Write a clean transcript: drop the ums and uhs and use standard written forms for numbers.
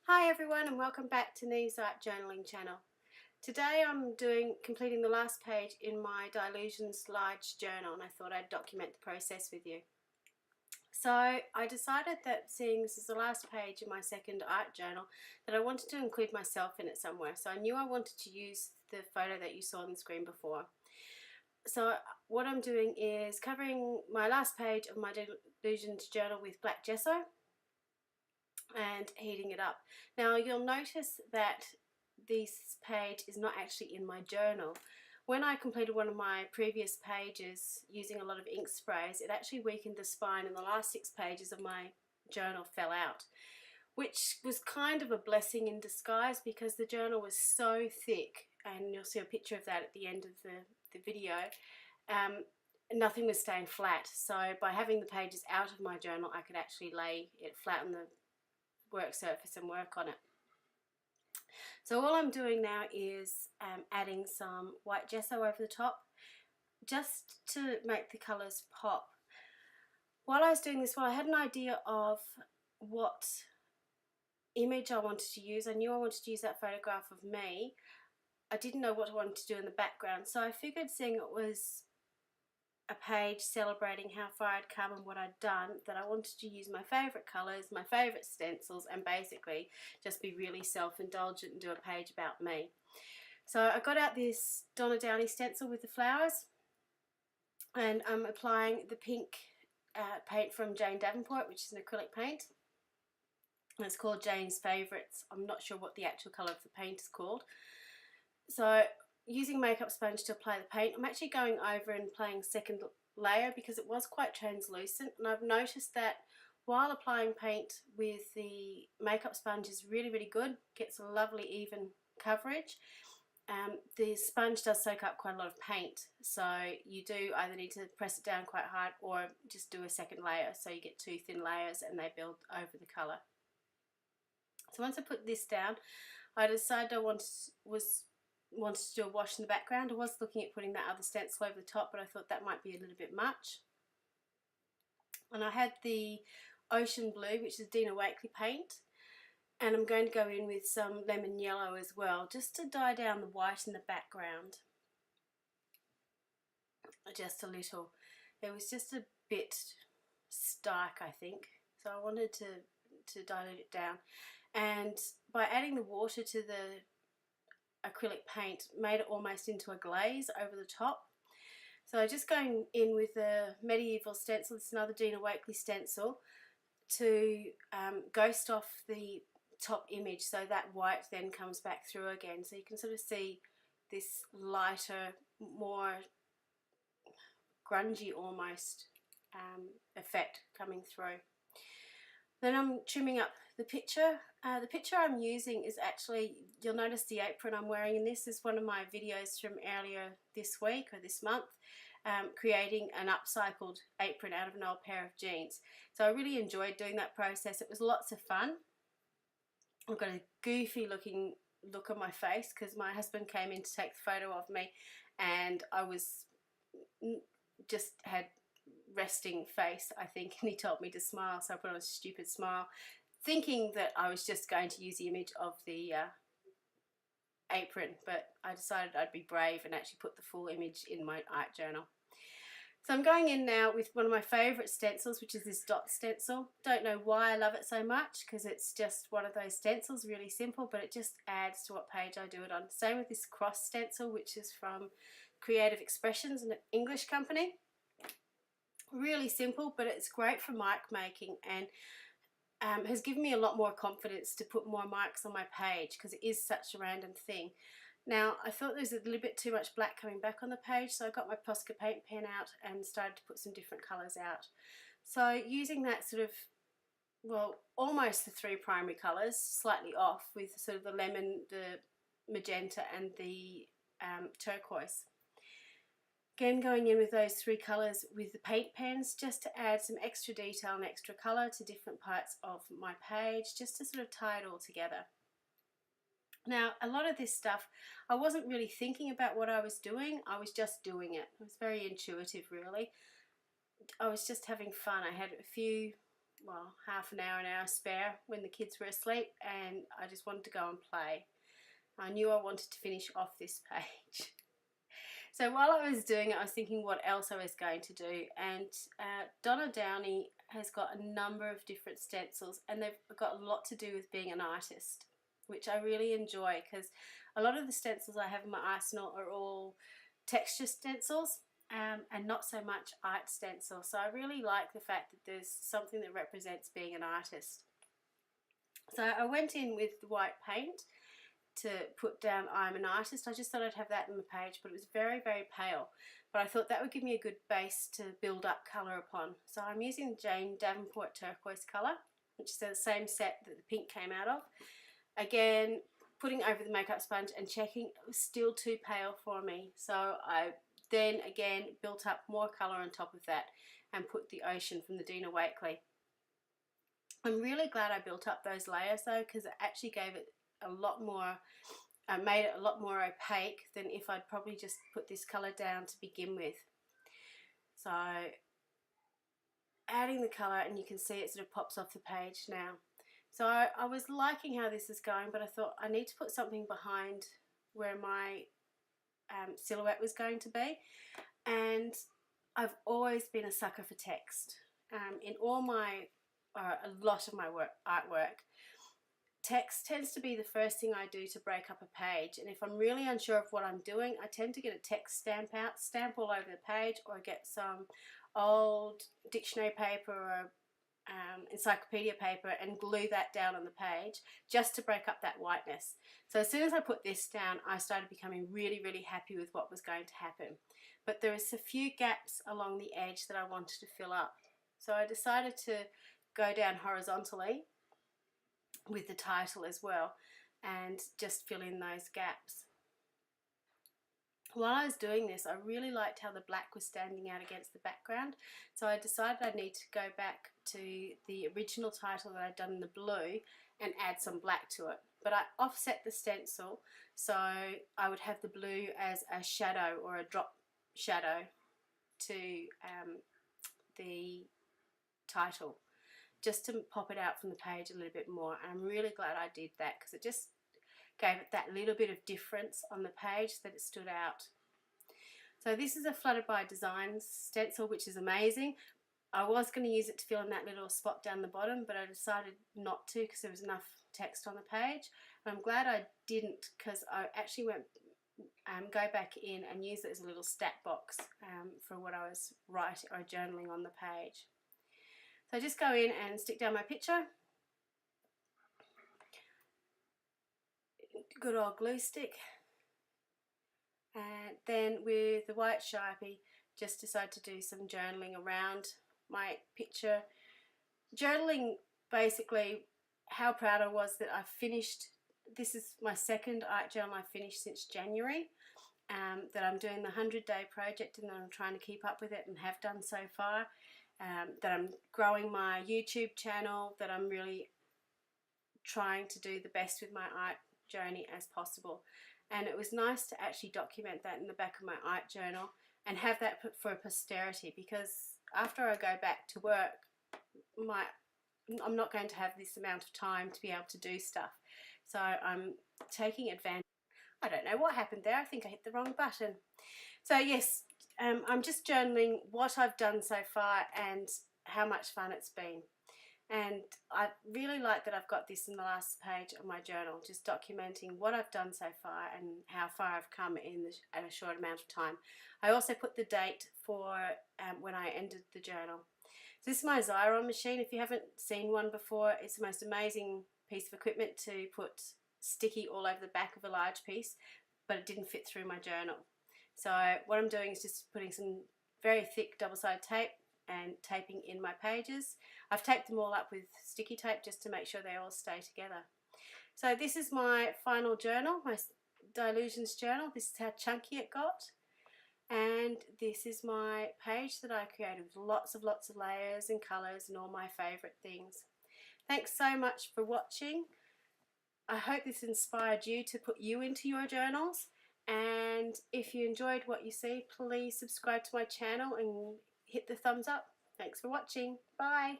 Hi everyone and welcome back to Neve's Art Journaling channel. Today I'm completing the last page in my Dilutions large journal and I thought I'd document the process with you. So I decided that seeing this is the last page in my second art journal that I wanted to include myself in it somewhere. So I knew I wanted to use the photo that you saw on the screen before. So what I'm doing is covering my last page of my Dilutions journal with black gesso and heating it up. Now you'll notice that this page is not actually in my journal. When I completed one of my previous pages using a lot of ink sprays, it actually weakened the spine and the last 6 pages of my journal fell out, which was kind of a blessing in disguise because the journal was so thick, and you'll see a picture of that at the end of the video. Nothing was staying flat, so by having the pages out of my journal I could actually lay it flat on the work surface and work on it. So all I'm doing now is adding some white gesso over the top just to make the colours pop. While I was doing this, I had an idea of what image I wanted to use. I knew I wanted to use that photograph of me. I didn't know what I wanted to do in the background, so I figured, seeing it was a page celebrating how far I'd come and what I'd done, that I wanted to use my favourite colours, my favourite stencils, and basically just be really self-indulgent and do a page about me. So I got out this Donna Downey stencil with the flowers, and I'm applying the pink paint from Jane Davenport, which is an acrylic paint. And it's called Jane's Favourites. I'm not sure what the actual colour of the paint is called. So using makeup sponge to apply the paint, I'm actually going over and applying second layer because it was quite translucent, and I've noticed that while applying paint with the makeup sponge is really good, gets a lovely even coverage. The sponge does soak up quite a lot of paint, so you do either need to press it down quite hard or just do a second layer, so you get 2 thin layers and they build over the colour. So once I put this down, I decided I wanted to do a wash in the background. I was looking at putting that other stencil over the top, but I thought that might be a little bit much. And I had the Ocean Blue, which is Dina Wakley paint, and I'm going to go in with some lemon yellow as well, just to dye down the white in the background. Just a little. It was just a bit stark, I think, so I wanted to dilute it down. And by adding the water to the acrylic paint, made it almost into a glaze over the top. So just going in with the Medieval stencil, this is another Dina Wakley stencil, to ghost off the top image so that white then comes back through again. So you can sort of see this lighter, more grungy almost effect coming through. Then I'm trimming up the picture. The picture I'm using is actually, you'll notice the apron I'm wearing, and this is one of my videos from earlier this week or this month, creating an upcycled apron out of an old pair of jeans. So I really enjoyed doing that process. It was lots of fun. I've got a goofy looking look on my face because my husband came in to take the photo of me, and I was just had resting face, I think, and he told me to smile, so I put on a stupid smile, thinking that I was just going to use the image of the apron, but I decided I'd be brave and actually put the full image in my art journal. So I'm going in now with one of my favourite stencils, which is this dot stencil. Don't know why I love it so much, because it's just one of those stencils, really simple, but it just adds to what page I do it on. Same with this cross stencil, which is from Creative Expressions, an English company. Really simple, but it's great for mark making, and has given me a lot more confidence to put more marks on my page because it is such a random thing. Now I thought there was a little bit too much black coming back on the page, so I got my Posca paint pen out and started to put some different colours out. So using that sort of, well, almost the 3 primary colours, slightly off with sort of the lemon, the magenta and the turquoise. Again, going in with those 3 colours with the paint pens just to add some extra detail and extra colour to different parts of my page, just to sort of tie it all together. Now, a lot of this stuff, I wasn't really thinking about what I was doing, I was just doing it. It was very intuitive, really. I was just having fun. I had a few well, half an hour spare when the kids were asleep, and I just wanted to go and play. I knew I wanted to finish off this page. So while I was doing it, I was thinking what else I was going to do, and Donna Downey has got a number of different stencils, and they've got a lot to do with being an artist, which I really enjoy, because a lot of the stencils I have in my arsenal are all texture stencils and not so much art stencils. So I really like the fact that there's something that represents being an artist. So I went in with the white paint to put down I'm an artist. I just thought I'd have that on the page, but it was very, very pale. But I thought that would give me a good base to build up colour upon. So I'm using Jane Davenport turquoise colour, which is the same set that the pink came out of. Again, putting over the makeup sponge and checking, it was still too pale for me. So I then again built up more colour on top of that and put the ocean from the Dina Wakley. I'm really glad I built up those layers though, because it actually gave it a lot more, made it a lot more opaque than if I'd probably just put this colour down to begin with. So adding the colour, and you can see it sort of pops off the page now. So I was liking how this is going, but I thought I need to put something behind where my silhouette was going to be, and I've always been a sucker for text. In all my, a lot of my artwork, text tends to be the first thing I do to break up a page, and if I'm really unsure of what I'm doing, I tend to get a text stamp out, stamp all over the page, or get some old dictionary paper or encyclopedia paper and glue that down on the page just to break up that whiteness. So as soon as I put this down, I started becoming really, really happy with what was going to happen. But there was a few gaps along the edge that I wanted to fill up. So I decided to go down horizontally with the title as well and just fill in those gaps. While I was doing this, I really liked how the black was standing out against the background, so I decided I need to go back to the original title that I'd done in the blue and add some black to it. But I offset the stencil so I would have the blue as a shadow or a drop shadow to the title, just to pop it out from the page a little bit more. And I'm really glad I did that, because it just gave it that little bit of difference on the page that it stood out. So this is a Fluttered by Designs stencil, which is amazing. I was going to use it to fill in that little spot down the bottom, but I decided not to because there was enough text on the page. And I'm glad I didn't, because I actually went go back in and use it as a little stat box for what I was writing or journaling on the page. So I just go in and stick down my picture. Good old glue stick, and then with the white Sharpie just decide to do some journaling around my picture. Journaling, basically how proud I was that I finished, this is my second art journal I finished since January, that I'm doing the 100-day project and that I'm trying to keep up with it and have done so far, that I'm growing my YouTube channel, that I'm really trying to do the best with my art journey as possible. And it was nice to actually document that in the back of my art journal and have that put for posterity, because after I go back to work, I'm not going to have this amount of time to be able to do stuff. So I'm taking advantage. I don't know what happened there. I think I hit the wrong button. So yes, I'm just journaling what I've done so far and how much fun it's been. And I really like that I've got this in the last page of my journal, just documenting what I've done so far and how far I've come in a short amount of time. I also put the date for when I ended the journal. So this is my Xyron machine. If you haven't seen one before, it's the most amazing piece of equipment to put sticky all over the back of a large piece, but it didn't fit through my journal. So what I'm doing is just putting some very thick double-sided tape and taping in my pages. I've taped them all up with sticky tape just to make sure they all stay together. So this is my final journal, my Dilutions journal. This is how chunky it got. And this is my page that I created with lots of layers and colours and all my favourite things. Thanks so much for watching. I hope this inspired you to put you into your journals. And if you enjoyed what you see, please subscribe to my channel and hit the thumbs up. Thanks for watching. Bye.